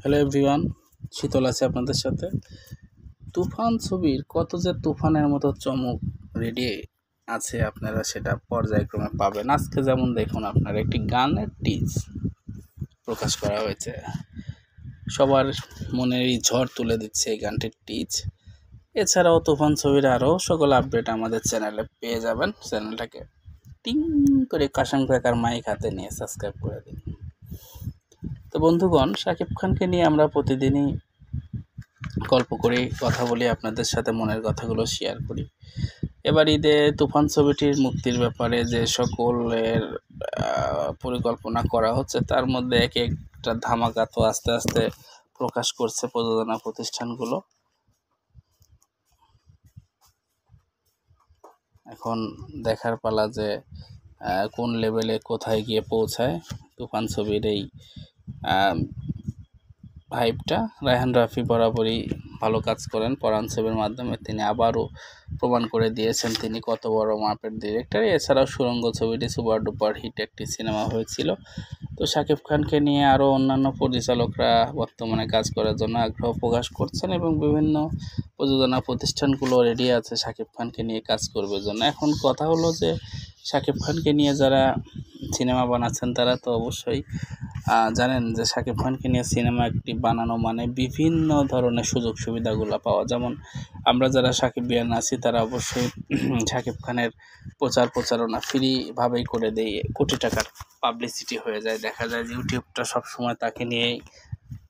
Hello everyone, শীতল আছে আপনাদের সাথে। তুফান ছবির কত যে তুফানের মতো চমক রেডি আছে, আপনারা সেটা পর্যায়ক্রমে পাবেন। আজকে যেমন দেখুন, আপনার একটি গানের টিজ প্রকাশ করা হয়েছে। সবার মনের এই ঝড় তুলে দিচ্ছে এই গানটির টিজ। এছাড়াও তুফান ছবির আরও সকল আপডেট আমাদের চ্যানেলে পেয়ে যাবেন। চ্যানেলটাকে টিং করে কাশাং ক্র্যাকার মাইক হাতে নিয়ে সাবস্ক্রাইব করে দিন। তো বন্ধুগণ, শাকিব খানকে নিয়ে আমরা প্রতিদিনই গল্প করি, কথা বলি, আপনাদের সাথে মনের কথাগুলো শেয়ার করি। এবার ঈদে তুফান ছবিটির মুক্তির ব্যাপারে যে সকলের পরিকল্পনা করা হচ্ছে, তার মধ্যে এক একটা ধামাকা তো আস্তে আস্তে প্রকাশ করছে প্রযোজনা প্রতিষ্ঠানগুলো। এখন দেখার পালা যে কোন লেভেলে কোথায় গিয়ে পৌঁছায় তুফান ছবির এই হাইপটা। রায়হান রাফি বরাবরই ভালো কাজ করেন পরাণ ছবির মাধ্যমে। তিনি আবারও প্রমাণ করে দিয়েছেন তিনি কত বড় মাপের ডিরেক্টর। এছাড়াও সুড়ঙ্গ ছবিটি সুপার ডুপার হিট একটি সিনেমা হয়েছিল। তো শাকিব খানকে নিয়ে আরও অন্যান্য পরিচালকরা বর্তমানে কাজ করার জন্য আগ্রহ প্রকাশ করছেন এবং বিভিন্ন প্রযোজনা প্রতিষ্ঠানগুলো রেডি আছে শাকিব খানকে নিয়ে কাজ করবে জন্য। এখন কথা হলো যে শাকিব খানকে নিয়ে যারা সিনেমা বানাচ্ছেন তারা তো অবশ্যই জানেন যে শাকিব খানকে নিয়ে সিনেমা একটি বানানো মানে বিভিন্ন ধরনের সুযোগ সুবিধাগুলো পাওয়া। যেমন আমরা যারা সাকিবিয়ান আছি তারা অবশ্যই শাকিব খানের প্রচারণা ফ্রিভাবেই করে দেয়, কোটি টাকার পাবলিসিটি হয়ে যায়। দেখা যায় যে ইউটিউবটা সবসময় তাকে নিয়েই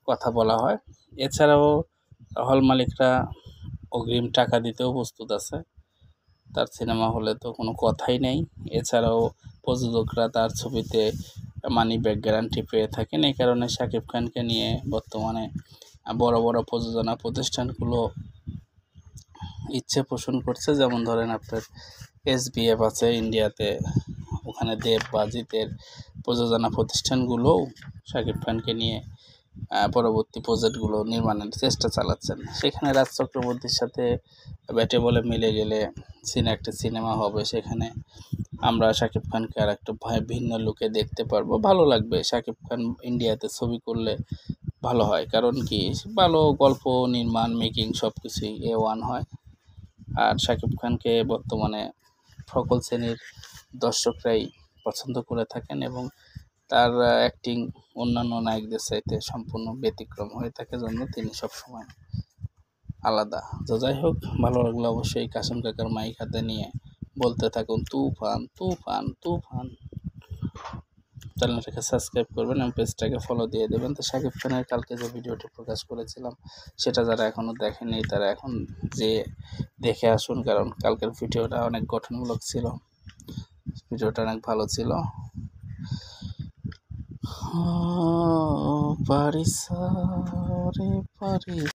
কথা বলা হয়। এছাড়াও হল মালিকরা অগ্রিম টাকা দিতেও প্রস্তুত আছে, তার সিনেমা হলে তো কোনো কথাই নেই। এছাড়াও প্রযোজকরা তার ছবিতে মানি ব্যাক গ্যারান্টি পেয়ে থাকেন। এই কারণে শাকিব খানকে নিয়ে বর্তমানে বড় বড় প্রযোজনা প্রতিষ্ঠানগুলো ইচ্ছে পোষণ করছে। যেমন ধরেন আপনার SBF আছে ইন্ডিয়াতে, ওখানে দেব বা জিতের প্রযোজনা প্রতিষ্ঠানগুলোও শাকিব খানকে নিয়ে পরবর্তী প্রজেক্টগুলো নির্মাণের চেষ্টা চালাচ্ছেন। সেখানে রাজ চক্রবর্তীর সাথে ব্যাটে বলে মিলে গেলে একটি সিনেমা হবে, সেখানে আমরা শাকিব খানকে আর একটা ভিন্ন লুকে দেখতে পারবো, ভালো লাগবে। শাকিব খান ইন্ডিয়াতে ছবি করলে ভালো হয়, কারণ কি ভালো গল্প নির্মাণ মেকিং সব কিছুই A1 হয়। আর শাকিব খানকে বর্তমানে সকল শ্রেণীর দর্শকরাই পছন্দ করে থাকেন এবং তার অ্যাক্টিং অন্যান্য নায়কদের চাইতে সম্পূর্ণ ব্যতিক্রম হয়ে থাকে, জন্য তিনি সবসময় আলাদা। তো যাই হোক, ভালো লাগলো অবশ্যই কাশিম কাকার মাইক হাতে নিয়ে বলতে থাকুন তুফান তুফান তুফান। চ্যানেলটাকে সাবস্ক্রাইব করবেন এবং পেজটাকে ফলো দিয়ে দেবেন। তো শাকিব খানের কালকে যে ভিডিওটি প্রকাশ করেছিলাম সেটা যারা এখনও দেখেনি তারা এখন যে দেখে আসুন, কারণ কালকের ভিডিওটা অনেক গঠনমূলক ছিল, ভিডিওটা অনেক ভালো ছিল। পারিস রে পারিস।